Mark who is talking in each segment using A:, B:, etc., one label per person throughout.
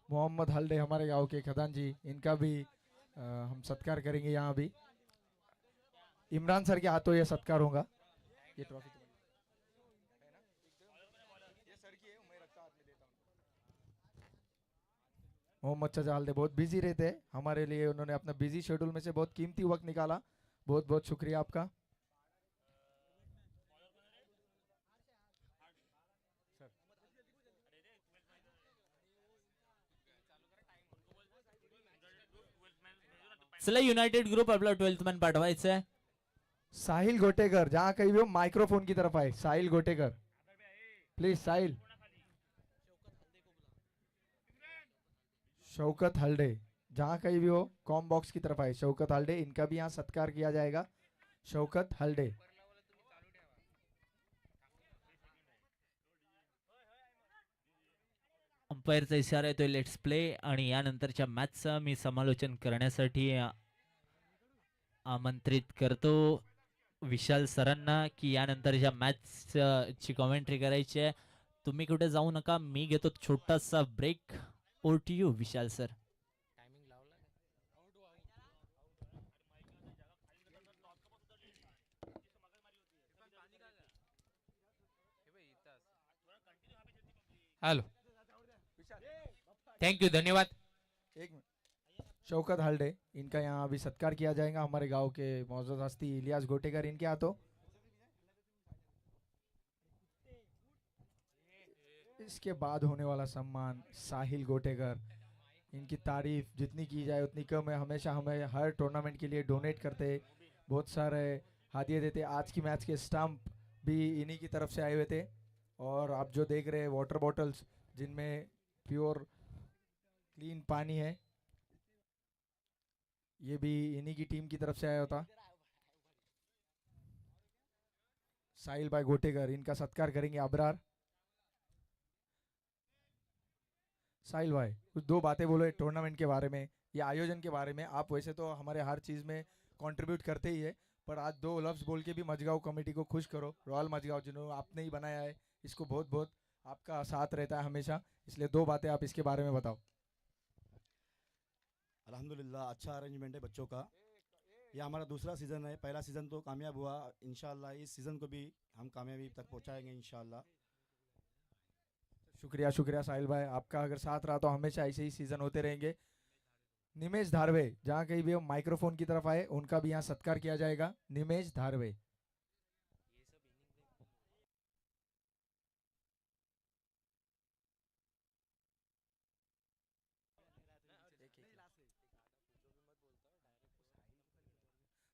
A: मोहम्मद हल्दे हमारे गांव के खदान जी, इनका भी हम सत्कार करेंगे यहाँ भी। इमरान सर के हाथों ये सत्कार होगा। ये ट्रॉफी मोहम्मद चाचा हल्दे बहुत बिजी रहते हैं हमारे लिए, उन्होंने अपना बिजी शेड्यूल में से बहुत कीमती वक्त निकाला। बहुत बहुत शुक्रिया आपका।
B: चला युनाइटेड ग्रुप आपला 12th मॅन पाठवायचा आहे.
A: साहिल गोटेकर, जहां कहीं भी हो माइक्रोफोन की तरफ आए। साहिल गोटेकर, प्लीज साहिल। शौकत हल्दे, जहां कहीं भी हो कॉम बॉक्स की तरफ आए। शौकत हल्दे, इनका भी यहाँ सत्कार किया जाएगा। शौकत हल्दे।
B: अंपायरचा इशारा येतोय लेट्स प्ले, आणि यानंतरच्या मॅचचं मी समालोचन करण्यासाठी आमंत्रित करतो विशाल सरांना की यानंतरच्या मॅच ची कॉमेंट्री करायची आहे. तुम्ही कुठे जाऊ नका, मी घेतो छोटासा break. Over to you Vishal sir.
C: Hello, thank you, धन्यवाद।
A: एक मिनट। शौकत हल्दे, इनका यहाँ अभी सत्कार किया जाएगा हमारे गांव के मौजूद हस्ती इलियास गोटेकर, इनके हाथों। इसके बाद होने वाला सम्मान साहिल गोटेकर, इनकी तारीफ जितनी की जाए उतनी कम है। हमेशा हमें हर टूर्नामेंट के लिए डोनेट करते, बहुत सारे हदिये देते। आज की मैच के स्टंप भी इन्हीं की तरफ से आए हुए थे। और आप जो देख रहे हैं वाटर बॉटल्स जिनमें प्योर क्लीन पानी है, ये भी इन्हीं की टीम की तरफ से आया होता। साहिल भाई गोटेकर, इनका सत्कार करेंगे अबरार। साहिल भाई, कुछ दो बातें बोलो टूर्नामेंट के बारे में या आयोजन के बारे में। आप वैसे तो हमारे हर चीज़ में कंट्रीब्यूट करते ही है, पर आज दो लफ्ज़ बोल के भी मजगांव कमेटी को खुश करो। रॉयल मजगांव जिन्होंने आपने ही बनाया है, इसको बहुत बहुत आपका साथ रहता है हमेशा, इसलिए दो बातें आप इसके बारे में बताओ।
D: अल्हम्दुलिल्लाह, अच्छा अरेंजमेंट है बच्चों का। यह हमारा दूसरा सीज़न है, पहला सीज़न तो कामयाब हुआ। इंशाल्लाह इस सीज़न को भी हम कामयाबी तक पहुंचाएंगे इंशाल्लाह।
A: शुक्रिया शुक्रिया साहिल भाई, आपका अगर साथ रहा तो हमेशा ऐसे ही सीज़न होते रहेंगे। निमेश धारवे, जहाँ कहीं भी माइक्रोफोन की तरफ आए, उनका भी यहाँ सत्कार किया जाएगा। निमेश धारवे।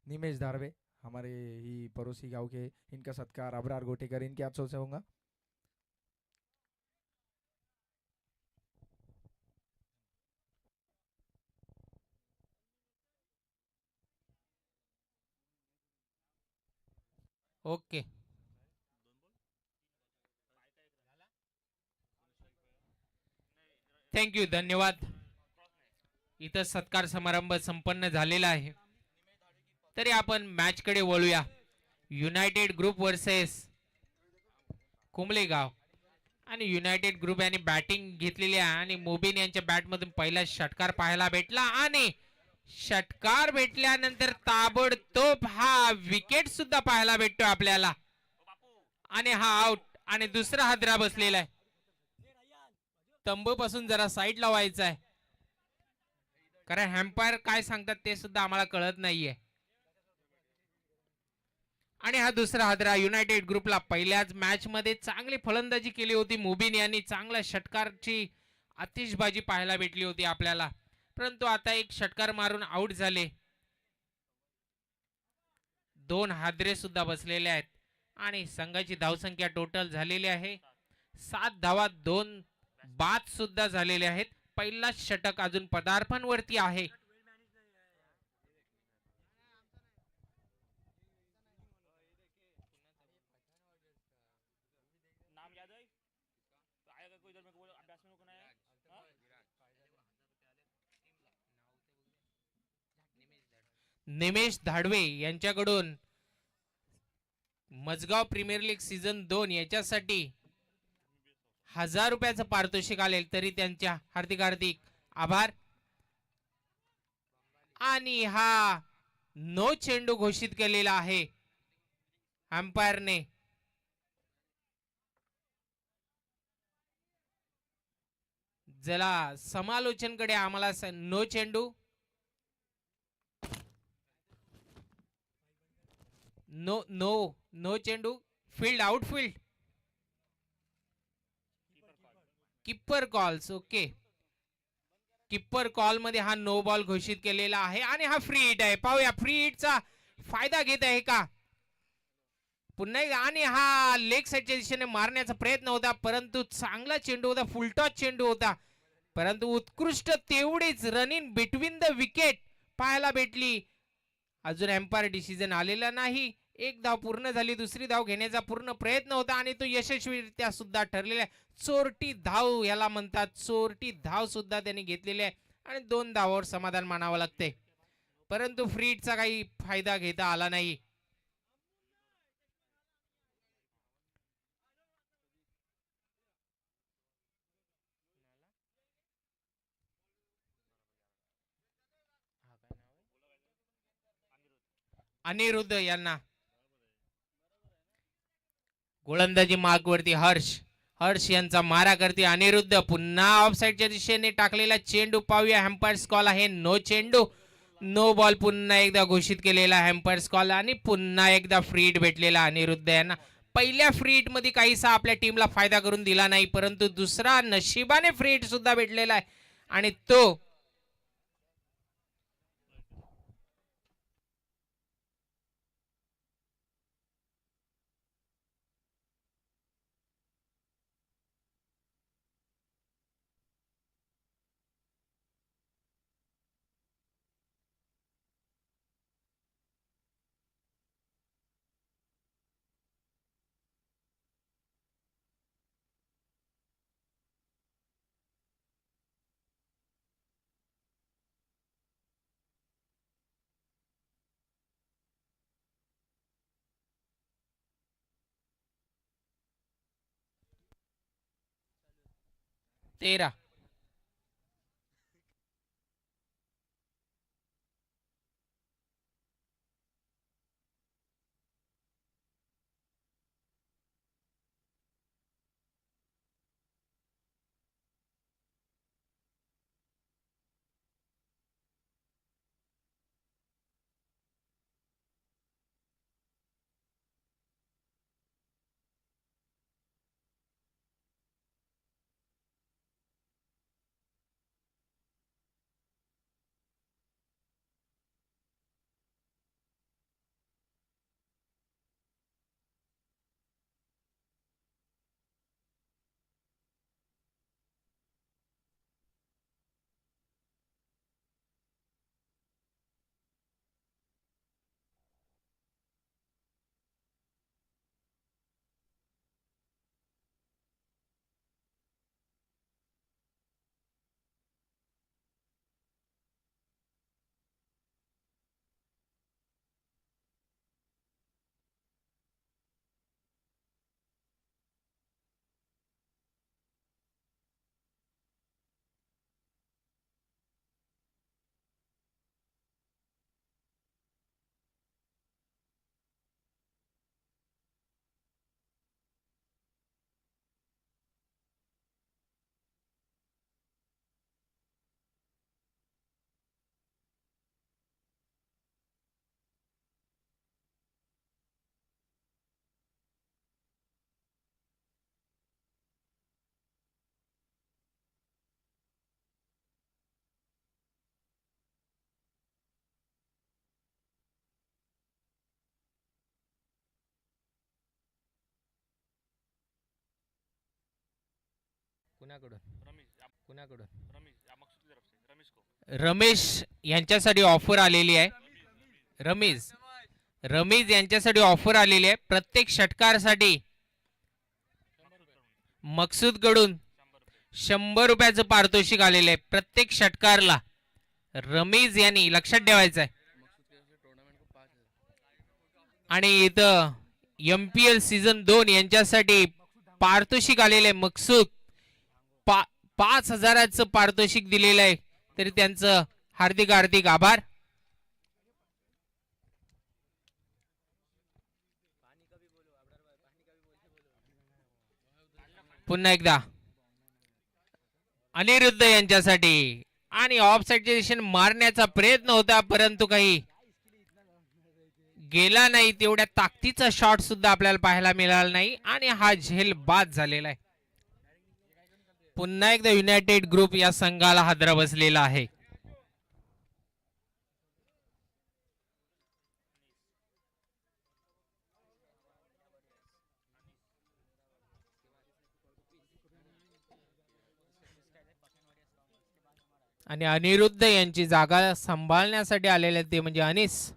A: निमेश धारवे हमारे ही पड़ोसी गांव के, इनका सत्कार अबरार गोटेकर इनके हाथों से होगा।
C: ओके, थँक यू, धन्यवाद। इथं सत्कार समारंभ संपन्न झालेला आहे, तरी आपण मॅच कडे वळूया। युनायटेड ग्रुप वर्सेस कुंबलेगाव, आणि युनायटेड ग्रुप यांनी बॅटिंग घेतलेली आहे आणि मोबिन यांच्या बॅट मधून पहिला षटकार पाहायला भेटला, आणि षटकार भेटल्यानंतर ताबडतोब हा विकेट सुद्धा पाहायला भेटतो आपल्याला, आणि हा आउट, आणि दुसरा हादरा बसलेला आहे। तंबू पासून जरा साईड लावायचा आहे, कारण हॅम्पायर काय सांगतात ते सुद्धा आम्हाला कळत नाहीये। आणि हा दुसरा हादरा युनायटेड ग्रुपला पहिल्याच मॅच मध्ये चांगली फलंदाजी केली होती। मुबीन यांनी चांगल्या षटकारची आतिषबाजी पाहायला भेटली होती आपल्याला, परंतु आता एक षटकार मारून आउट झाले। दोन हादरे सुद्धा बसलेले आहेत, आणि संघाची धावसंख्या टोटल झालेली आहे 7 धावा, 2 बाद सुद्धा झालेले आहेत। पहिला षटक अजून पदार्पण वरती आहे। निमेश धाडवे यांच्याकडून मजगाव प्रीमियर लीग सीझन 2 याच्यासाठी 1000 रुपयाचं पारितोषिक आलेल तरी त्यांच्या हार्दिक हार्दिक आभार. आणि हा नो चेंडू घोषित केलेला आहे अंपायरने. जला समालोचनकडे आम्हाला नो चेंडू, नो नो नो चेंडू, field outfield, keeper calls. Okay, keeper call मध्ये हा नो बॉल घोषित केलेला आहे आणि हा फ्री हिट आहे. पाहूया फ्री हिटचा फायदा घेत आहे का पुन्हा एकदा. आणि हा लेग साईडच्या दिशेने मारण्याचा प्रयत्न होता परंतु चांगला चेंडू होता, फुलटॉस चेंडू होता परंतु उत्कृष्ट तेवढीच run in between the wicket पाहायला भेटली. अजून एम्पायर डिसिजन आलेला नाही. एक धाव पूर्ण झाली, दुसरी धाव घेण्याचा पूर्ण प्रयत्न होता आणि तो यशस्वीरित्या सुद्धा ठरलेला आहे. चोरटी धाव याला म्हणतात, चोरटी धाव सुद्धा त्यांनी घेतलेली आहे आणि 2 धावावर समाधान मानावं लागते परंतु फ्री हिटचा काही फायदा घेता आला नाही. अनिरुद्ध यांना गोलंदाजी मार्गवरती हर्ष यांचा मारा करते अनिरुद्ध. पुन्हा ऑफ साइडच्या दिशेने टाकलेला चेंडू पाहूया. हॅम्पर्स कॉल आहे, नो चेंडू, नो बॉल पुन्हा एकदा घोषित केलेला हॅम्पर्स कॉल आणि पुन्हा एकदा फ्री हिट भेटलेला अनिरुद्ध यांना. पहिल्या फ्री हिट मध्ये काहीसा आपल्या टीमला फायदा करून दिला नाही परंतु दुसरा नशिबाने फ्री हिट सुद्धा भेटलेला आहे आणि तो तेरा. कुणाकडून रमेश यांच्यासाठी ऑफर आलेली आहे. रमेश यांच्यासाठी ऑफर आलेली आहे. प्रत्येक षटकारसाठी मकसूद कडून 100 रुपयाचं पारितोषिक आलेलं आहे प्रत्येक षटकारला. रमेश यांनी लक्षात ठेवायचं आहे. आणि इथं MPL सीझन 2 यांच्यासाठी पारितोषिक आलेलं आहे. मकसूद 5,000चं पारितोषिक दिलेलं आहे, तरी त्यांचं हार्दिक हार्दिक आभार. पुन्हा एकदा अनिरुद्ध यांच्यासाठी आणि ऑफ साइडचे दिशेने मारण्याचा प्रयत्न होता, परंतु काही गेला नाही. तेवढ्या ताकदीचा शॉट सुद्धा आपल्याला पाहायला मिळाला नाही आणि हा झेल बाद झालेला आहे. पुन्हा एकदा युनायटेड ग्रुप या संघाला हादरा बसलेला आहे. आणि अनिरुद्ध यांची जागा सांभाळण्यासाठी आलेले ते म्हणजे अनिस.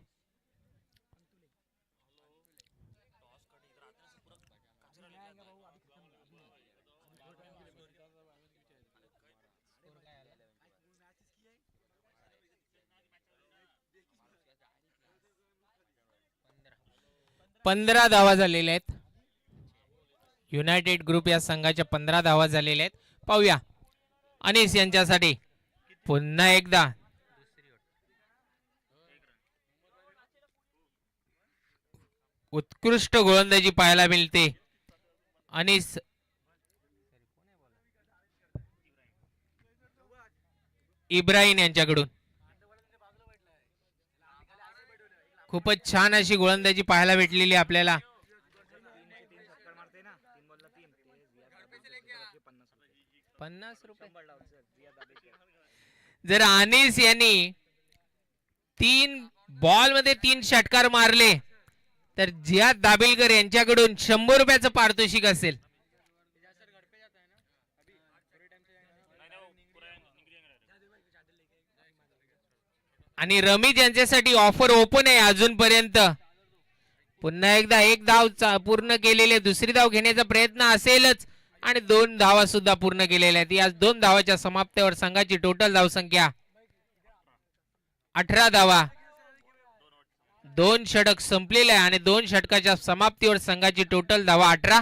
C: पंधरा धावा झालेल्या आहेत. युनायटेड ग्रुप या संघाच्या 15 धावा झालेल्या आहेत. पाहूया अनिस यांच्यासाठी पुन्हा एकदा उत्कृष्ट गोलंदाजी पाहायला मिळते. अनिस इब्राहिम यांच्याकडून खूपच छान अशी गोलंदाजी पाहायला भेटलेली आपल्याला. ₹50 जर अनिस यांनी 3 बॉल मध्ये 3 षटकार मारले तर जियाद दाबिलकर यांच्याकडून ₹100 पारितोषिक असेल. आणि रमीज यांच्यासाठी ऑफर ओपन आहे अजूनपर्यंत. पुन्हा एकदा एक धाव पूर्ण केलेले, दुसरी धाव घेण्याचा प्रयत्न असेलच आणि 2 धावा सुद्धा पूर्ण केलेल्या आहेत. या 2 धावाच्या समाप्तीवर संघाची टोटल धावसंख्या 18 धावा. 2 षटक संपलेले आहे आणि 2 षटकाच्या समाप्तीवर संघाची टोटल धावा 18.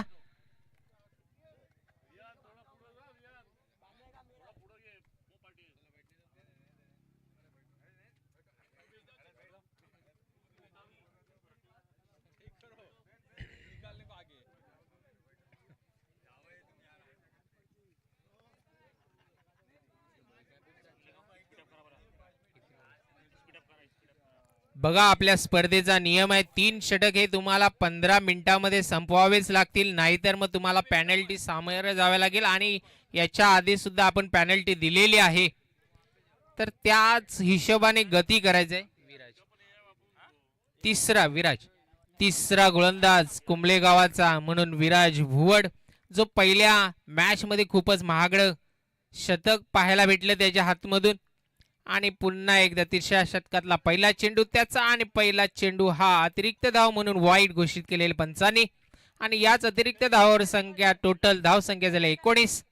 C: बघा आपल्या स्पर्धेचा नियम आहे 3 षटक हे तुम्हाला 15 मिनिटांमध्ये संपवावेच लागतील, नाहीतर मग तुम्हाला पॅनल्टी सामोरे जावे लागेल. आणि याच्या आधी सुद्धा आपण पॅनल्टी दिलेली आहे, तर त्याच हिशोबाने गती करायचंय. तिसरा गोलंदाज कुंबळे गावाचा म्हणून विराज भुवड, जो पहिल्या मॅच मध्ये खूपच महागडं शतक पाहायला भेटलं त्याच्या हातमधून. आणि पुन्हा एकदा 3ऱ्या षटकातला पहिला चेंडू त्याचा आणि पहिला चेंडू हा अतिरिक्त धाव म्हणून वाईट घोषित केलेले पंचांनी. आणि याच अतिरिक्त धावावर संख्या टोटल धाव संख्या झाली 19.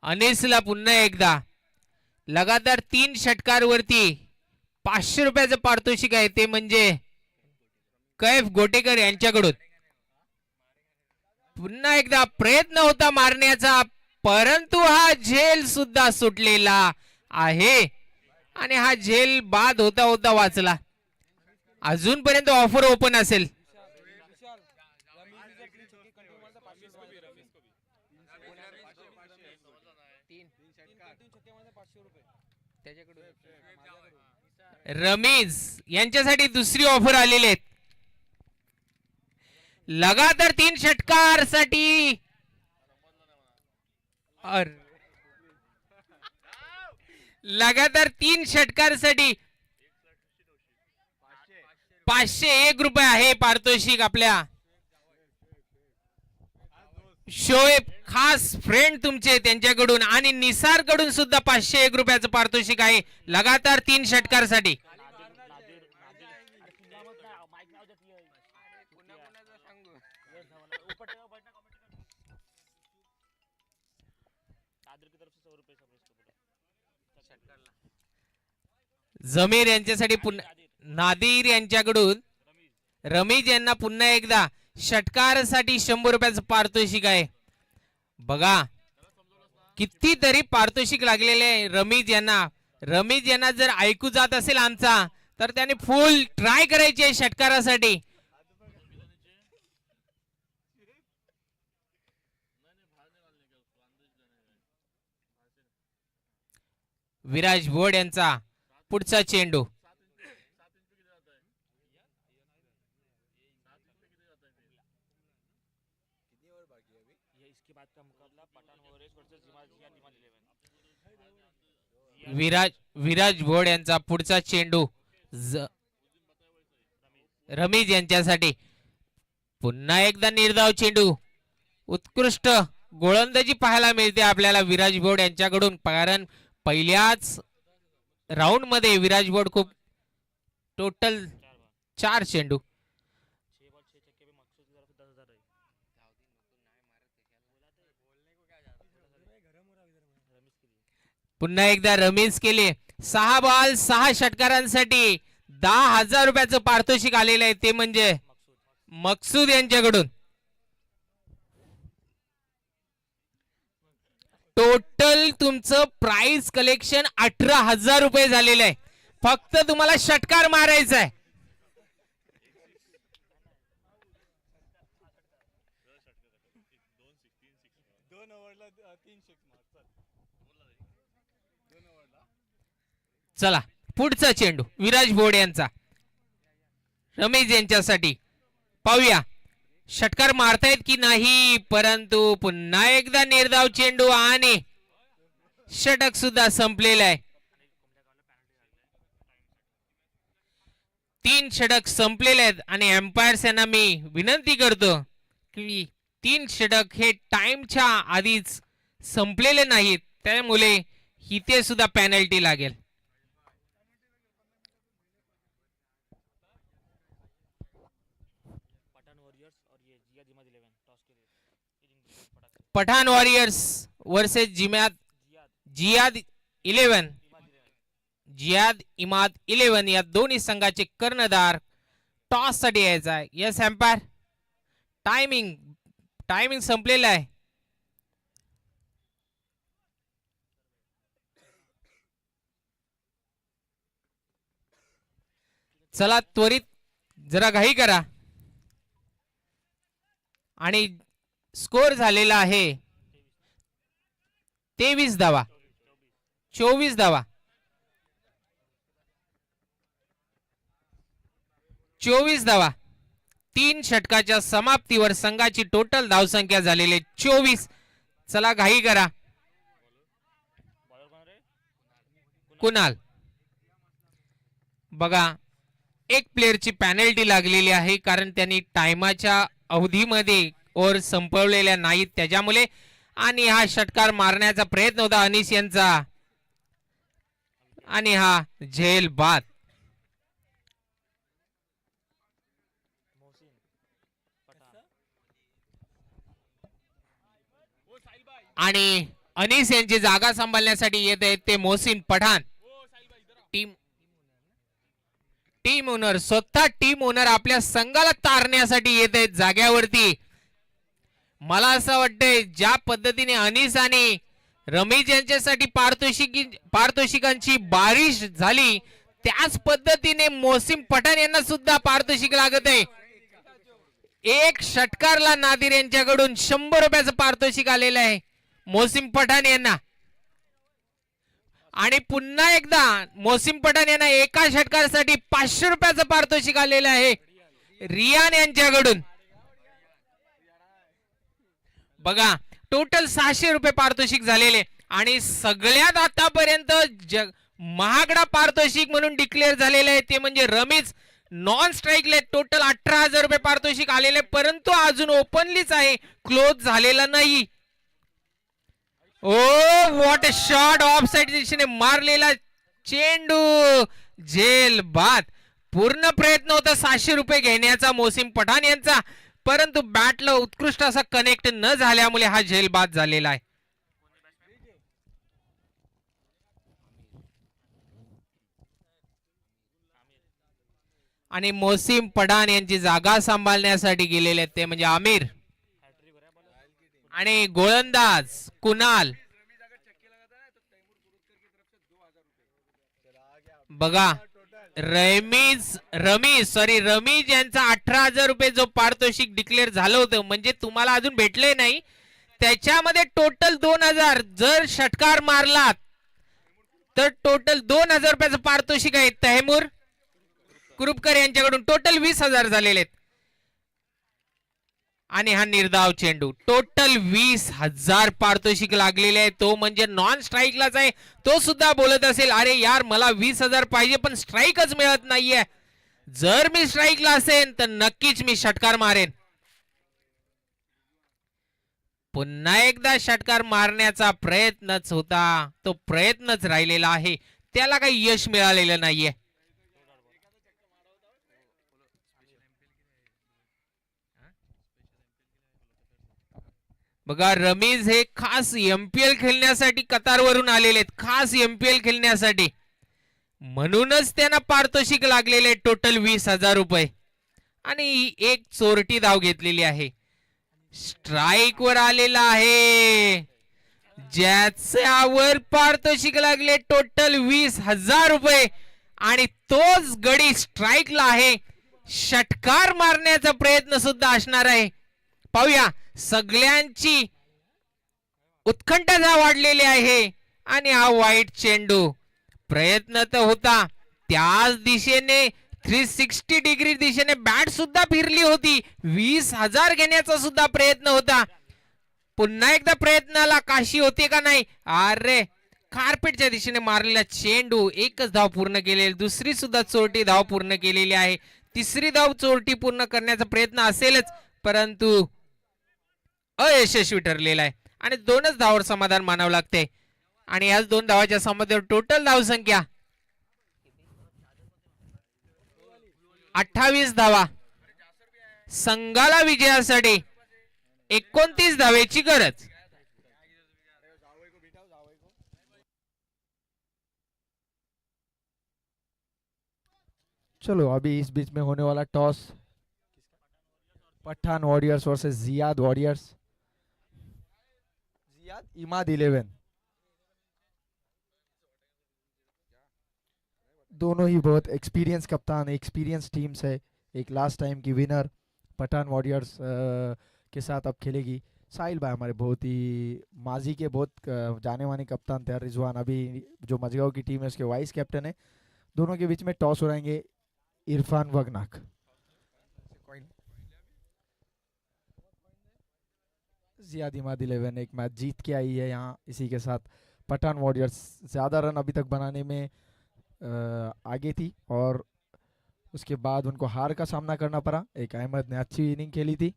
C: अनिसला पुन्हा एकदा लगातार 3 षटकांवरती ₹500 पारितोषिक आहे, ते म्हणजे कैफ गोटेकर यांच्याकडून. पुन्हा एकदा प्रयत्न होता मारण्याचा, परंतु हा झेल सुद्धा सुटलेला आहे आणि हा झेल बाद होता होता वाचला. अजूनपर्यंत ऑफर ओपन असेल. रमीज यांच्यासाठी दुसरी ऑफर आलेली आहे. लगातार 3 षटकांसाठी ₹501 आहे पारितोषिक. आपल्या शोएब खास फ्रेंड तुमचे त्यांच्याकडून आणि निसार कडून सुद्धा ₹501 पारितोषिक आहे लगातार 3 षटकांसाठी. जमीर यांच्यासाठी नादिर यांच्याकडून रमीज यांना पुन्हा एकदा षटकारासाठी 100 रुपयाचं पारितोषिक आहे. बघा कितीतरी पारितोषिक लागलेले आहे रमीज यांना. रमीज यांना जर ऐकू जात असेल आमचा तर त्याने फुल ट्राय करायची आहे षटकारासाठी. विराज बोड यांचा पुढचा चेंडू. विराज बोड यांचा पुढचा चेंडू रमीज यांच्यासाठी. पुन्हा एकदा निर्धाव चेंडू. उत्कृष्ट गोलंदाजी पाहायला मिळते आपल्याला विराज बोड यांच्याकडून, कारण पहिल्याच राऊंड मध्ये विराज बोड खूप टोटल 4 चेंडू. पुन्हा एकदा रमीज केले. 6 बॉल 6 षटकारांसाठी 10,000 रुपयाचं पारितोषिक आलेलं आहे, ते म्हणजे मकसूद यांच्याकडून. टोटल तुमचं प्राइस कलेक्शन 18,000 रुपये झालेलं आहे. फक्त तुम्हाला षटकार मारायचा आहे. चला पुढचा चेंडू विराज बोड यांचा रमेश यांच्यासाठी. पाहूया षटकार मारतायत की नाही, परंतु पुन्हा एकदा निर्धाव चेंडू आणि षटक सुद्धा संपलेलं आहे. 3 षटक संपलेले आहेत आणि एम्पायर्स यांना मी विनंती करतो की 3 षटक हे टाइमच्या आधीच संपलेले नाहीत, त्यामुळे इथे सुद्धा पेनल्टी लागेल. पठाण वॉरियर्स वर्सेस जियाद 11 जियाद इमाद 11 या दोन्ही संघाचे कर्णधार टॉस साठी यायचा आहे. यस एम्पायर, टायमिंग संपलेला आहे. चला त्वरित जरा घाई करा. आणि स्कोर झालेला आहे 23 धावा 24 धावा 24 धावा. 3 षटकाच्या समाप्तीवर संघाची टोटल धावसंख्या झालेली 24. चला घाई करा. कुणाल बघा, एक प्लेअरची पेनल्टी लागलेली आहे, कारण त्यांनी टाइमाच्या अवधीमध्ये ओव्हर संपवलेल्या नाहीत त्याच्यामुळे. आणि हा षटकार मारण्याचा प्रयत्न होता अनिस यांचा आणि हा झेल बाद. आणि अनिस यांची जागा सांभाळण्यासाठी येत आहेत ते मोहसिन पठाण. टीम ओनर, स्वतः टीम ओनर आपल्या संघाला तारण्यासाठी येत आहेत जाग्यावरती. मला असं वाटतंय ज्या पद्धतीने अनिस आणि रमेश यांच्यासाठी पारितोषिकांची बारिश झाली, त्याच पद्धतीने मोहसिन पठाण यांना सुद्धा पारितोषिक लागत आहे. एक षटकारला नादिर यांच्याकडून 100 रुपयाचं पारितोषिक आलेलं आहे मोहसिन पठाण यांना. आणि पुन्हा एकदा मोहसिन पठाण यांना एका षटकारासाठी 500 रुपयाचं पारितोषिक आलेलं आहे रियान यांच्याकडून. बघा टोटल 600 रुपये पारितोषिक झालेले. आणि सगळ्यात आतापर्यंत महागडा पारितोषिक म्हणून डिक्लेअर झालेले आहे ते म्हणजे रमेश नॉन स्ट्राईकले टोटल 18,000 रुपये पारितोषिक आलेले, परंतु अजून ओपनलीच आहे, क्लोज झालेला नाही. Oh what a shot, off side दिशेने मारलेला चेंडू, झेल बाद. पूर्ण प्रयत्न होता 700 रुपये घेण्याचा मोहसिन पठाण यांचा, परंतु बॅटला उत्कृष्ट असा कनेक्ट न झाल्यामुळे हा झेल बाद झालेला आहे. आणि मोसिम पठाण यांची जागा सांभाळण्यासाठी गेलेले आहेत ते म्हणजे आमिर आणि गोलंदाज कुणाल. बघा रमीज यांचा 18,000 रुपये जो पारितोषिक डिक्लेअर झालं होतं म्हणजे तुम्हाला अजून भेटले नाही त्याच्यामध्ये टोटल 2,000 जर षटकार मारलात तर टोटल 2,000 रुपयाचं पारितोषिक आहे. तैमूर कुरुपकर यांच्याकडून टोटल 20,000 झालेले आहेत आणि हा निर्धाव चेंडू टोटल 20,000 पारितोषिक लागलेले आहे. तो म्हणजे नॉन स्ट्राईकलाच आहे. तो सुद्धा बोलत असेल अरे यार मला 20,000 पाहिजे पण स्ट्राईकच मिळत नाहीये. जर मी स्ट्राईकला असेल तर नक्कीच मी षटकार मारेन. पुन्हा एकदा षटकार मारण्याचा प्रयत्नच होता. तो प्रयत्नच राहिलेला आहे. त्याला काही यश मिळालेलं नाहीये. बघा रमीज हे खास एमपीएल खेळण्यासाठी कतारवरून आलेले आहेत. खास एमपीएल खेळण्यासाठी म्हणूनच त्यांना पारितोषिक लागलेले टोटल 20,000 रुपये आणि एक चोरटी धाव घेतलेली आहे. स्ट्राईक वर आलेला आहे ज्याच्यावर पारितोषिक लागले टोटल 20,000 रुपये आणि तोच गडी स्ट्राईकला आहे. षटकार मारण्याचा प्रयत्न सुद्धा असणार आहे. पाहूया सगळ्यांची उत्कंठा वाढलेली आहे आणि हा वाईट चेंडू प्रयत्न तर होता त्याच दिशेने 360 डिग्री दिशेने बॅट सुद्धा फिरली होती. 20,000 घेण्याचा सुद्धा प्रयत्न होता. पुन्हा एकदा प्रयत्नाला काशी होते का नाही. अरे कार्पेटच्या दिशेने मारलेला चेंडू एकच धाव पूर्ण केलेली. दुसरी सुद्धा चोरटी धाव पूर्ण केलेली आहे. तिसरी धाव चोरटी पूर्ण करण्याचा प्रयत्न असेलच परंतु अयशस्वी ठरलेला आहे आणि 2च धावावर समाधान मानावं लागते आणि याच 2 धावाच्या समाधानावर टोटल धावसंख्या 28 धावा. संघाला विजयासाठी 29 धावेची गरज.
A: चलो अभी इस बीच में होने वाला toss Pathan warriors versus Ziyad warriors. Ziyad Imad 11 दोनों ही बहुत एक्सपीरियंस कप्तान एक्सपीरियंस टीम्स है. एक लास्ट टाइम की विनर पठान वॉरियर्स के साथ अब खेलेगी. साहिल भाई हमारे बहुत ही माजी के बहुत जाने माने कप्तान थे. रिजवान अभी जो मजगांव की टीम है उसके वाइस कैप्टन है. दोनों के बीच में टॉस उड़ाएंगे इरफान वगनाक. जियाद इमाद 11 एक मैच जीत के आई है यहाँ. इसी के साथ पठान वॉरियर्स ज़्यादा रन अभी तक बनाने में आगे थी और उसके बाद उनको हार का सामना करना पड़ा. एक अहमद ने अच्छी इनिंग खेली थी.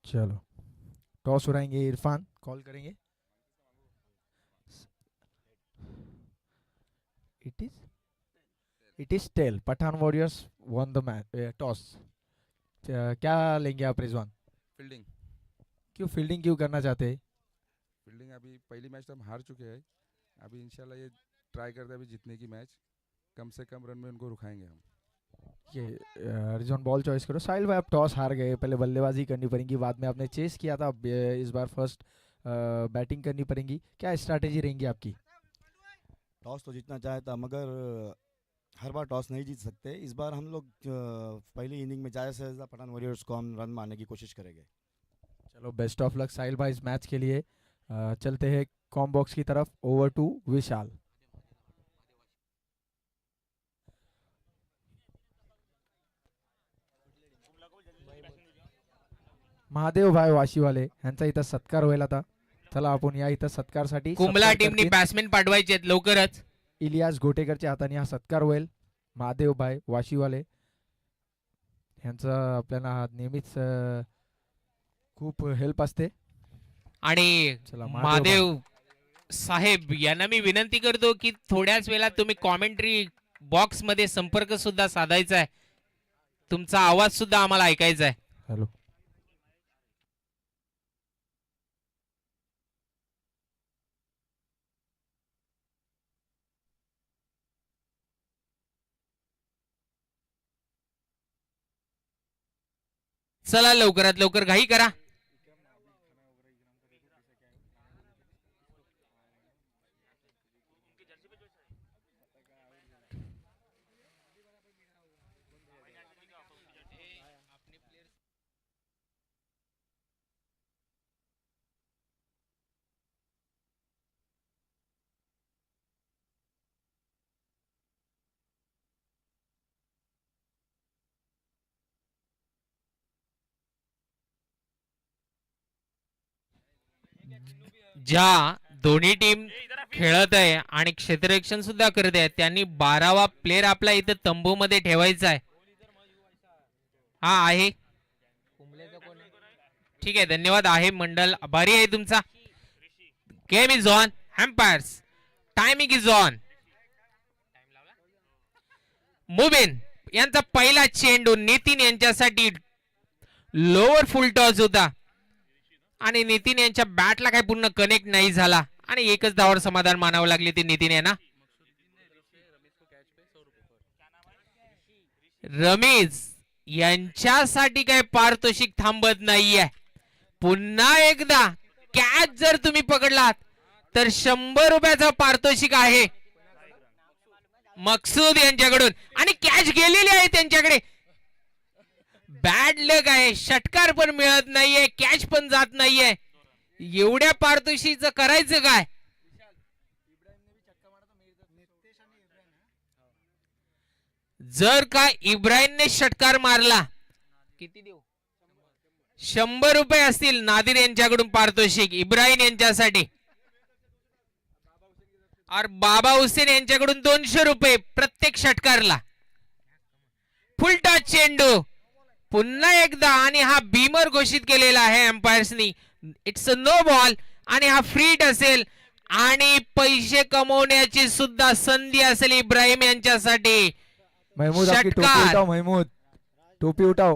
A: चलो टॉस उड़ाएंगे इरफान कॉल करेंगे. It is tail Pathan warriors won the match toss. क्या लेंगे आप रिजवान.
E: फील्डिंग.
A: क्यों फील्डिंग क्यों करना चाहते हैं.
E: फील्डिंग अभी पहली मैच तो हम हार चुके हैं. अभी इंशाल्लाह ये ट्राई करते हैं अभी जीतने की मैच. कम से कम रन में उनको रुकाएंगे हम.
A: ये रिजवान बॉल चॉइस करो. साहिल भाई आप टॉस हार गए. पहले बल्लेबाजी करनी पड़ेगी. बाद में आपने चेस किया था. अब इस बार फर्स्ट बैटिंग करनी पड़ेगी. क्या स्ट्रैटेजी रहेंगी आपकी.
D: टॉस तो जीतना चाहे था मगर हर बार टॉस नहीं जीत सकते. इस बार हम लोग पहली इनिंग में ज़्यादा से ज़्यादा पठान वॉरियर्स को हम रन मारने की कोशिश करेंगे.
A: चलो बेस्ट ऑफ लक साहिल भाई इस मैच के लिए. चलते हैं कॉम बॉक्स की तरफ. ओवर टू विशाल. महादेव भाई वाशीवाले यांचा इथं सत्कार व्हायला आता. चला आपण या इथं सत्कारसाठी
C: कुंभला टीमनी बॅट्समॅन पाठवायचे आहेत लवकरच.
A: इलियास घोटेकरच्या हाताने हा सत्कार होईल. महादेव भाई वाशीवाले यांचा आपल्याला नेहमीच खूप हेल्प असते.
C: आणि
A: चला
C: महादेव साहेब यांना मी विनंती करतो की थोड्याच वेळात तुम्ही कॉमेंट्री बॉक्स मध्ये संपर्क सुद्धा साधायचा आहे. तुमचा आवाज सुद्धा आम्हाला ऐकायचा आहे.
A: हॅलो
C: चला लवकरात लवकर घाई करा. ज्या दोन्ही टीम खेळत आहे आणि क्षेत्ररक्षण सुद्धा करत आहे त्यांनी 12वा प्लेअर आपला इथं तंबू मध्ये ठेवायचा आहे. हा आहे. ठीक आहे, धन्यवाद आहे मंडल, आभारी आहे तुमचा. Game is on. Umpire's timing is on. Mubin यांचा पहिला चेंडू नितीन यांच्यासाठी लोअर फुल टॉस होता आणि नितीन यांच्या बॅटला काही पूर्ण कनेक्ट नाही झाला आणि एकच धावावर समाधान मानावं लागले ते नितीन यांना. रमेश यांच्यासाठी काय पारितोषिक थांबत नाहीये. पुन्हा एकदा कॅच जर तुम्ही पकडलात तर 100 रुपयाचं पारितोषिक आहे मकसूद यांच्याकडून आणि कॅच गेलेली आहे त्यांच्याकडे. बॅड लक आहे, षटकार पण मिळत नाहीये, कॅच पण जात नाहीये. एवढ्या पारितोषिकचं करायचं काय. जर का इब्राहिमने षटकार मारला किती देऊ 100 रुपये असतील नादिर यांच्याकडून पारितोषिक इब्राहिम यांच्यासाठी. और बाबा हुसेन यांच्याकडून 200 रुपये प्रत्येक षटकारला. फुलटा चेंडू पुन्हा एकदा आणि हा बीमर घोषित केलेला आहे एम्पायर्सनी. इट्स अ नो बॉल आणि हा फ्रीट असेल आणि पैसे कमवण्याची सुद्धा संधी असेल इब्राहिम यांच्यासाठी.
A: महमूद आपकी टोपी
C: षटकार.
A: उठाओ, महमूद टोपी उठाओ,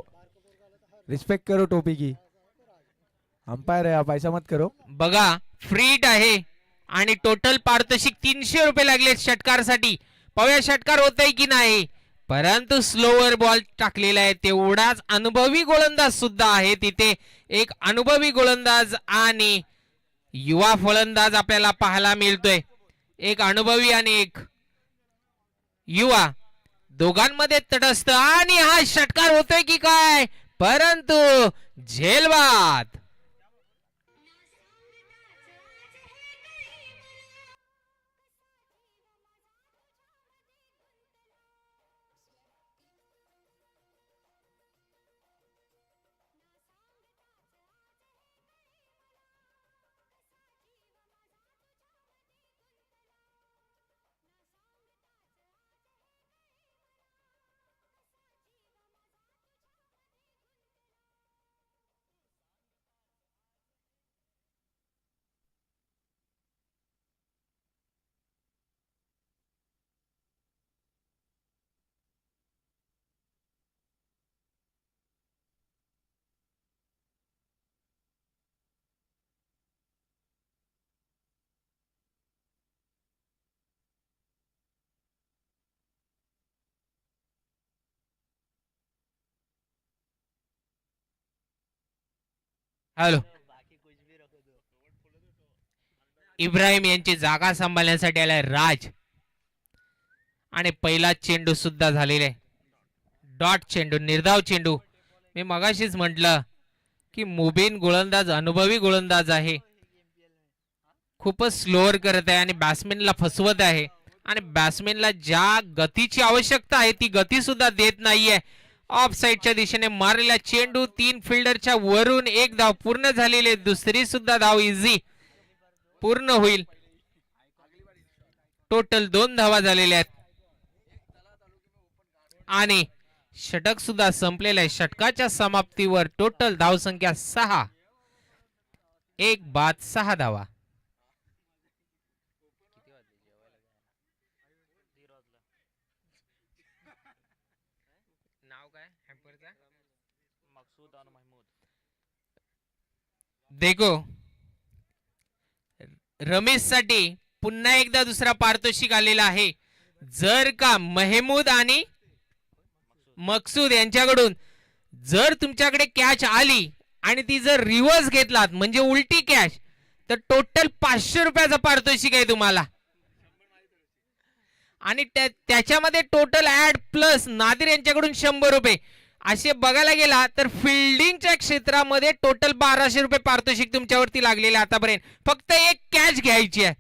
A: रिस्पेक्ट करो टोपी की. अंपायर है आप, ऐसा मत करो.
C: बघा फ्रीट आहे आणि टोटल पारितोषिक 300 रुपये लागले षटकारसाठी. पाहूया षटकार होतंय की नाही. परंतु स्लोअर बॉल टाकलेला आहे. तेवढाच अनुभवी गोलंदाज सुद्धा आहे तिथे. एक अनुभवी गोलंदाज आणि युवा फलंदाज आपल्याला पाहायला मिळतोय. एक अनुभवी आणि एक युवा दोघांमध्ये तटस्थ आणि हा षटकार होतोय की काय. परंतु झेलबाद. हॅलो. इब्राहिम यांची जागा सांभाळण्यासाठी आलाय राज आणि पहिला चेंडू सुद्धा झालेला आहे. डॉट चेंडू, निर्धाव चेंडू. मी मगाशीच म्हटलं की मुबीन गोलंदाज अनुभवी गोलंदाज आहे. खूपच स्लोअर करत आहे आणि बॅट्समॅनला फसवत आहे आणि बॅट्समॅनला ज्या गतीची आवश्यकता आहे ती गती सुद्धा देत नाहीये. ऑफ साइडच्या दिशेने मारलेला चेंडू 3 फिल्डरच्या वरून एक धाव पूर्ण झालेली. दुसरी सुद्धा धाव इझी पूर्ण होईल. टोटल 2 धावा झालेल्या आहेत आणि षटक सुद्धा संपलेलं आहे. षटकाच्या समाप्तीवर टोटल धावसंख्या 6. 1 बाद 6 धावा. देखो रमेश साठी पुन्हा एकदा दुसरा पारितोषिक आलेला आहे. जर का महमूद आणि मकसूद यांच्याकडून जर तुमच्याकडे कॅच आली आणि ती जर रिव्हर्स घेतलात म्हणजे उलटी कॅच, तर टोटल 500 रुपयाचा पारितोषिक आहे तुम्हाला. आणि त्याच्यामध्ये टोटल ऍड प्लस नादिर यांच्याकडून 100 रुपये. असे बघायला गेला तर फिल्डिंगच्या क्षेत्रामध्ये टोटल 1200 रुपये पारितोषिक तुमच्यावरती लागलेले आतापर्यंत. फक्त एक कॅच घ्यायची आहे.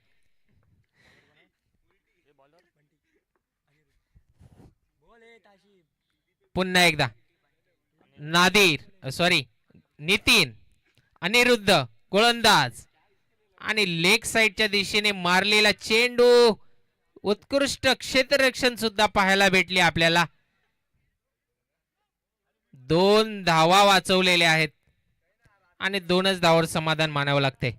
C: पुन्हा एकदा नितीन अनिरुद्ध गोलंदाज आणि लेग साइडच्या दिशेने मारलेला चेंडू. उत्कृष्ट क्षेत्ररक्षण सुद्धा पाहायला भेटले आपल्याला. 2 धावा वाचवलेल्या आहेत आणि 2च धावावर समाधान मानावं लागते.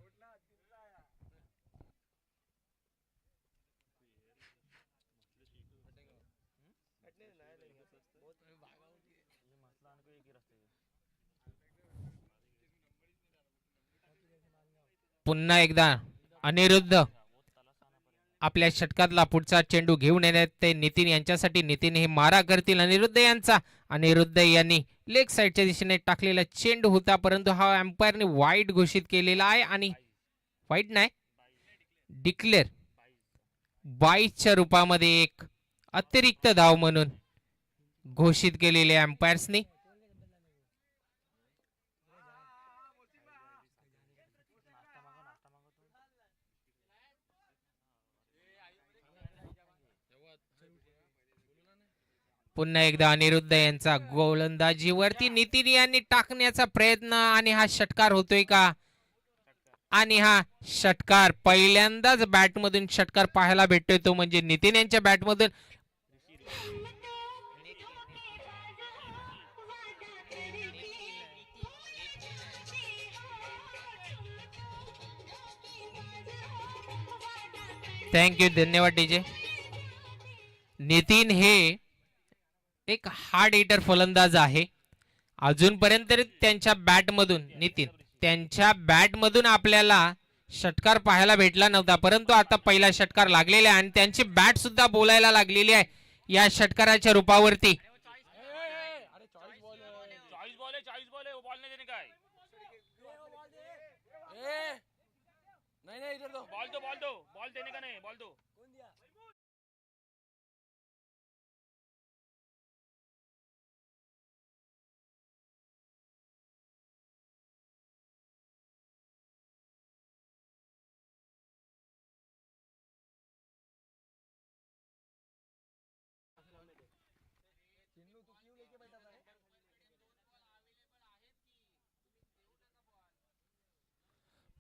C: पुन्हा एकदा अनिरुद्ध आपल्या षटकातला पुढचा चेंडू घेऊन येण्यात ते नितीन यांच्यासाठी. नितीन हे मारा करतील अनिरुद्ध यांचा. अनिरुद्ध यांनी लेग साइडच्या दिशेने टाकलेला चेंडू होता, परंतु हा अंपायरने वाईट घोषित केलेला आहे. आणि वाईट नाही, डिक्लेअर 22च्या रूपामध्ये एक अतिरिक्त धाव म्हणून घोषित केलेले अंपायर्सनी. पुन्हा एकदा अनिरुद्ध यांचा गोलंदाजीवरती नितीन यांनी टाकण्याचा प्रयत्न आणि हा षटकार होतोय का? आणि हा षटकार पहिल्यांदाच बॅटमधून षटकार पाहायला भेटतोय, तो म्हणजे नितीन यांच्या बॅटमधून. थँक्यू, धन्यवाद डीजे. नितीन हे एक हार्ड हिटर फलंदाज आहे. अजूनपर्यंत त्यांच्या बॅटमधून आपल्याला षटकार पाहायला भेटला नव्हता, परंतु आता पहिला षटकार लागलेला आहे आणि त्यांची बॅट सुद्धा बोलायला लागलेली आहे या षटकाराच्या रूपावरती.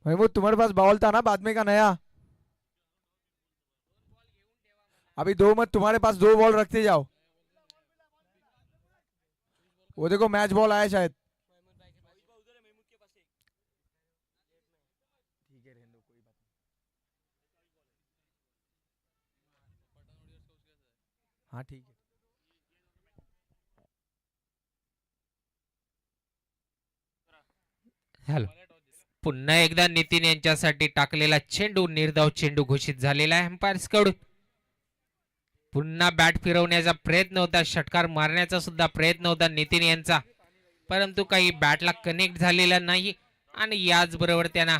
A: महमूद, तुम्हारे पास बॉल था ना बाद में का नया? अभी 2 मत, तुम्हारे पास 2 बॉल रखते जाओ. वो देखो मैच बॉल आया शायद. हाँ ठीक है.
C: हॅलो, पुन्हा एकदा नितीन यांच्यासाठी टाकलेला चेंडू निर्धाव चेंडू घोषित झालेला आहे अंपायर्स कडून. पुन्हा बॅट फिरवण्याचा प्रयत्न होता, षटकार मारण्याचा सुद्धा प्रयत्न होता नितीन यांचा, परंतु काही बॅटला कनेक्ट झालेला नाही आणि याचबरोबर त्यांना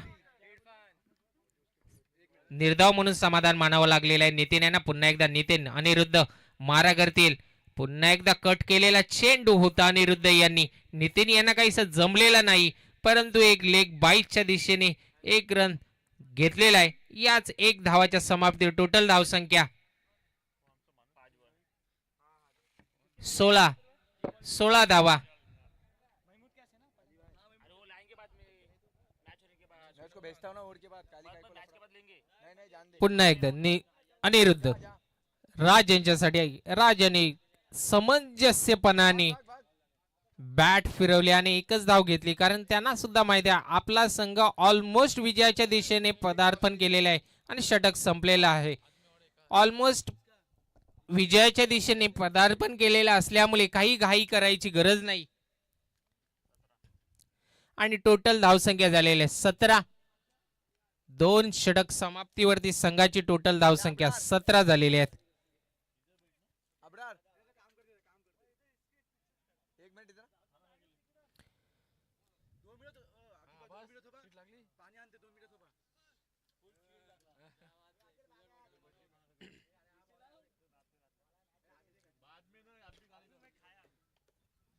C: निर्धाव म्हणून समाधान मानावं लागलेलं आहे नितीन यांना. पुन्हा एकदा नितीन अनिरुद्ध मारा करतील. पुन्हा एकदा कट केलेला चेंडू होता अनिरुद्ध यांनी. नितीन यांना काहीसं जमलेला नाही, परंतु एक लेग बाईकच्या दिशेने 1 रन घेतलेला आहे. याच 1 धावाच्या समाप्तीवर टोटल धावसंख्या 16 धावा. पुन्हा एकदा अनिरुद्ध राज यांच्यासाठी. राज यांनी समंजस्यपणाने बॅट फिरवली आणि 1च धाव घेतली, कारण त्यांना सुद्धा माहिती आहे आपला संघ ऑलमोस्ट विजयाच्या दिशेने पदार्पण केलेला आहे आणि षटक संपलेला आहे. ऑलमोस्ट विजयाच्या दिशेने पदार्पण केलेला असल्यामुळे काही घाई करायची गरज नाही. आणि टोटल धावसंख्या झालेली आहे 17. 2 षटक समाप्तीवरती संघाची टोटल धावसंख्या 17 झालेली आहेत.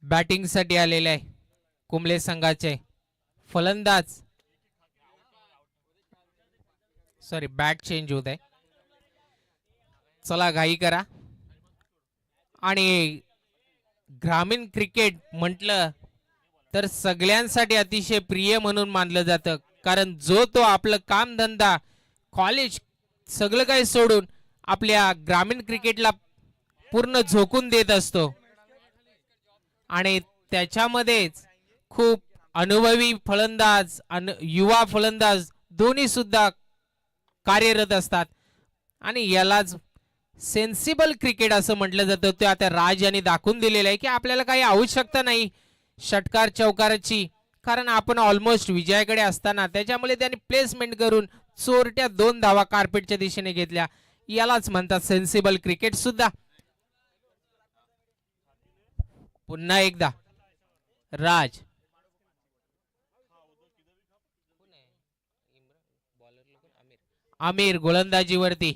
C: बॅटिंग साठी आलेले आहे कुंबले संघाचे फलंदाज, सॉरी बॅट चेंज होत आहे. चला घाई करा. आणि ग्रामीण क्रिकेट म्हटलं तर सगळ्यांसाठी अतिशय प्रिय म्हणून मानलं जातं, कारण जो तो आपलं कामधंदा कॉलेज सगळं काही सोडून आपल्या ग्रामीण क्रिकेटला पूर्ण झोकून देत असतो. आणि त्याच्यामध्येच खूप अनुभवी फलंदाज युवा फलंदाज दोन्ही सुद्धा कार्यरत असतात. आणि यालाच सेन्सिबल क्रिकेट असं म्हटलं जातं. ते आता राज यांनी दाखवून दिलेलं आहे की आपल्याला काही आवश्यकता नाही षटकार चौकाराची, कारण आपण ऑलमोस्ट विजयाकडे असताना त्याच्यामुळे त्यांनी प्लेसमेंट करून चोरट्या 2 धावा कार्पेटच्या दिशेने घेतल्या. यालाच म्हणतात सेन्सिबल क्रिकेट सुद्धा. पुन्हा एकदा राज, आमिर गोलंदाजीवरती.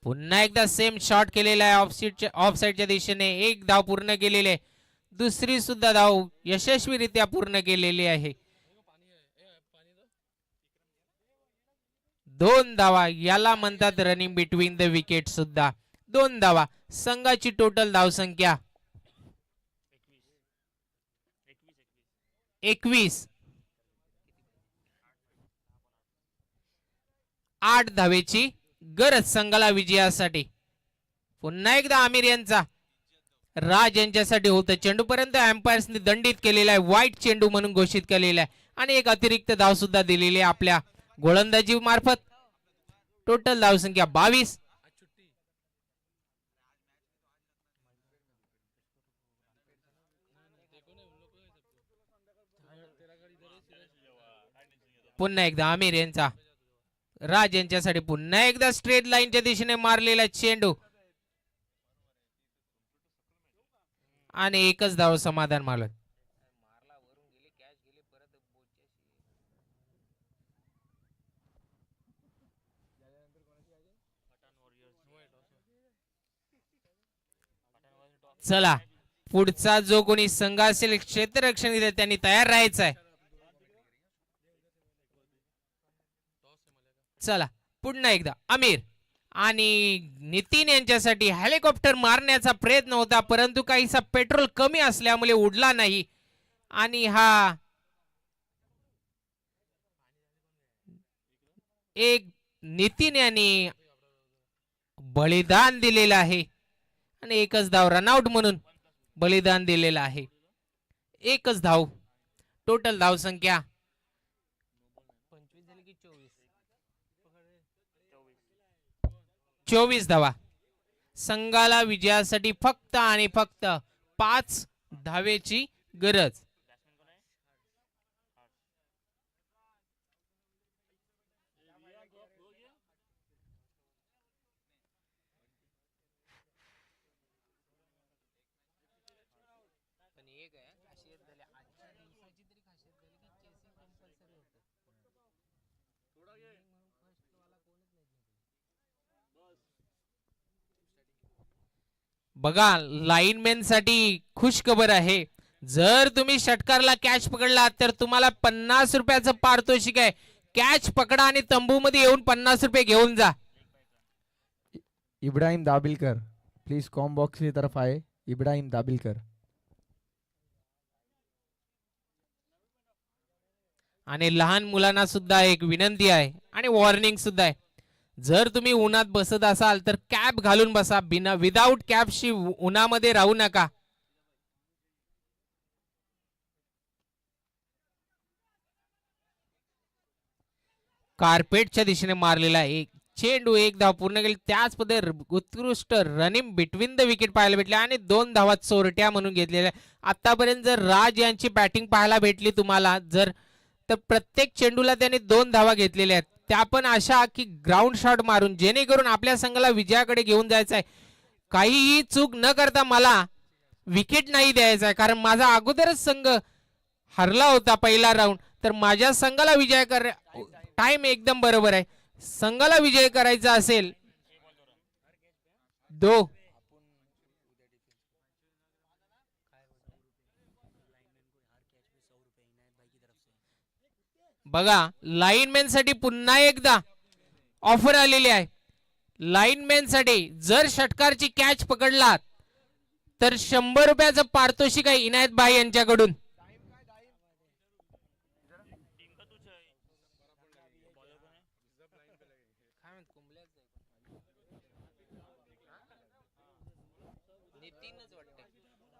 C: पुन्हा एकदा सेम शॉट केलेला आहे ऑफ साइडच्या दिशेने. 1 धाव पूर्ण केलेली आहे. दुसरी सुद्धा धाव यशस्वीरित्या पूर्ण केलेली आहे. 2 धावा याला म्हणतात रनिंग बिटवीन द विकेट सुद्धा. 2 धावा संघाची टोटल धावसंख्या 21. 8 धावेची गरज संघाला विजयासाठी. पुन्हा एकदा आमिर यांचा राज यांच्यासाठी होतं. चेंडूपर्यंत एम्पायर्सनी दंडित केलेला आहे, वाईट चेंडू म्हणून घोषित केलेला आहे. आणि एक अतिरिक्त धाव सुद्धा दिलेली आहे आपल्या गोलंदाजी मार्फत. टोटल धावसंख्या 22. पुन्हा एकदा आमिर यांचा राज यांच्यासाठी पुन्हा एकदा स्ट्रेट लाईनच्या दिशेने मारलेला चेंडू आणि एकच धाव समाधान मानलं. चला पुढचा जो कोणी संघ असेल क्षेत्ररक्षण त्यांनी तयार राहायचं आहे. चला पुन्हा एकदा आमिर आणि नितीन यांच्यासाठी हेलिकॉप्टर मारण्याचा प्रयत्न होता, परंतु काहीसा पेट्रोल कमी असल्यामुळे उडला नाही. आणि हा एक नितीन यांनी बलिदान दिलेला आहे आणि एकच धाव रनआउट म्हणून बलिदान दिलेला आहे. एकच धाव. टोटल धाव संख्या 24 धावा. संघाला विजयासाठी फक्त आणि फक्त 5 धावेची गरज. बघा लाईनमॅन साठी खुश खबर आहे. जर तुम्ही षटकारला कॅच पकडला तर तुम्हाला 50 रुपयाचं पारितोषिक आहे. कॅच पकडा आणि तंबू मध्ये येऊन 50 रुपये घेऊन जा.
A: इब्राहिम दाबिलकर प्लीज कॉम बॉक्स की तरफ आए. इब्राहिम दाबिलकर.
C: आणि लहान मुलांना सुद्धा एक विनंती आहे आणि वॉर्निंग सुद्धा आहे. जर तुम्ही उन्हात बसत असाल तर कॅप घालून बसा. विदाउट कॅपशी उन्हामध्ये राहू नका. कार्पेटच्या दिशेने मारलेला एक चेंडू 1 धाव पूर्ण केली. त्याच पद्धतीने उत्कृष्ट रनिंग बिटवीन द विकेट पाहायला भेटले आणि 2 धावा चोरट्या म्हणून घेतलेल्या. आतापर्यंत जर राज यांची बॅटिंग पाहायला भेटली तुम्हाला तर प्रत्येक चेंडूला त्यांनी 2 धावा घेतलेल्या आहेत. त्या पण अशा की ग्राउंड शॉट मारून जेणेकरून आपल्या संघाला विजयाकडे घेऊन जायचं आहे. काहीही चूक न करता मला विकेट नाही द्यायचा आहे, कारण माझा अगोदरच संघ हरला होता पहिला राऊंड, तर माझ्या संघाला विजय कर टाइम एकदम बरोबर आहे. संघाला विजय करायचा असेल दो बघा लाईनमॅन साठी पुन्हा एकदा ऑफर आलेली आहे. लाईनमॅन साठी जर षटकारची कॅच पकडलात तर 100 रुपयाचं पारितोषिक आहे इनायत भाई यांच्याकडून.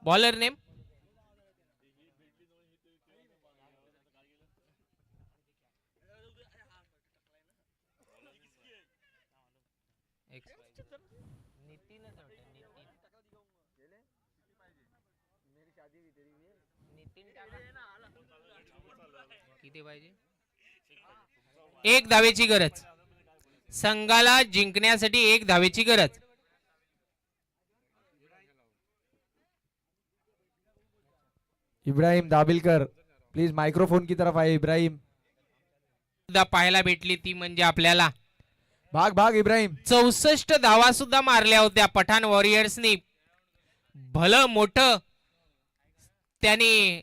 C: बॉलर नेम किती पाहिजे? एक धावेची गरज. संघाला जिंकण्यासाठी एक धावेची गरज.
A: इब्राहिम दाबिलकर प्लीज माइक्रोफोन की तरफ आए. इब्राहिम
C: सुद्धा पाहायला भेटली ती म्हणजे आपल्याला
A: भाग भाग इब्राहिम.
C: 64 धावा सुद्धा मारल्या होत्या पठाण वॉरियर्सनी. भलं मोठं त्यांनी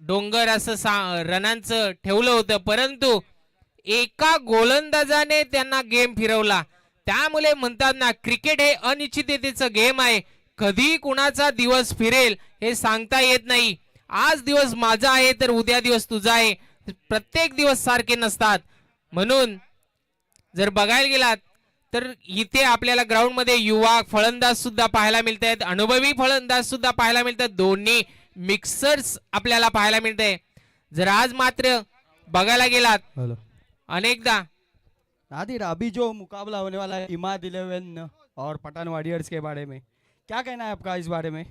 C: डोंगर असं रनांचं ठेवलं होतं, परंतु एका गोलंदाजाने त्यांना गेम फिरवला. त्यामुळे म्हणतात ना, क्रिकेट हे अनिश्चिततेचं गेम आहे. कधी कुणाचा दिवस फिरेल हे सांगता येत नाही. आज दिवस माझा आहे तर उद्या दिवस तुझा आहे. प्रत्येक दिवस सारखे नसतात. म्हणून जर बघायला गेलात तर इथे आपल्याला ग्राउंड मध्ये युवा फलंदाज सुद्धा पाहायला मिळत आहेत, अनुभवी फलंदाज सुद्धा पाहायला मिळतात. दोन्ही मिक्सर्स आपल्याला पाहायला मिळते. जर आज मात्र बघायला गेलात
F: हेलो
C: अनेकदा
F: नादिर, अभी जो मुकाबला होने वाला है इमाद 11 और पठान वॉरियर्स के बारे में क्या कहना है आपका इस बारे में?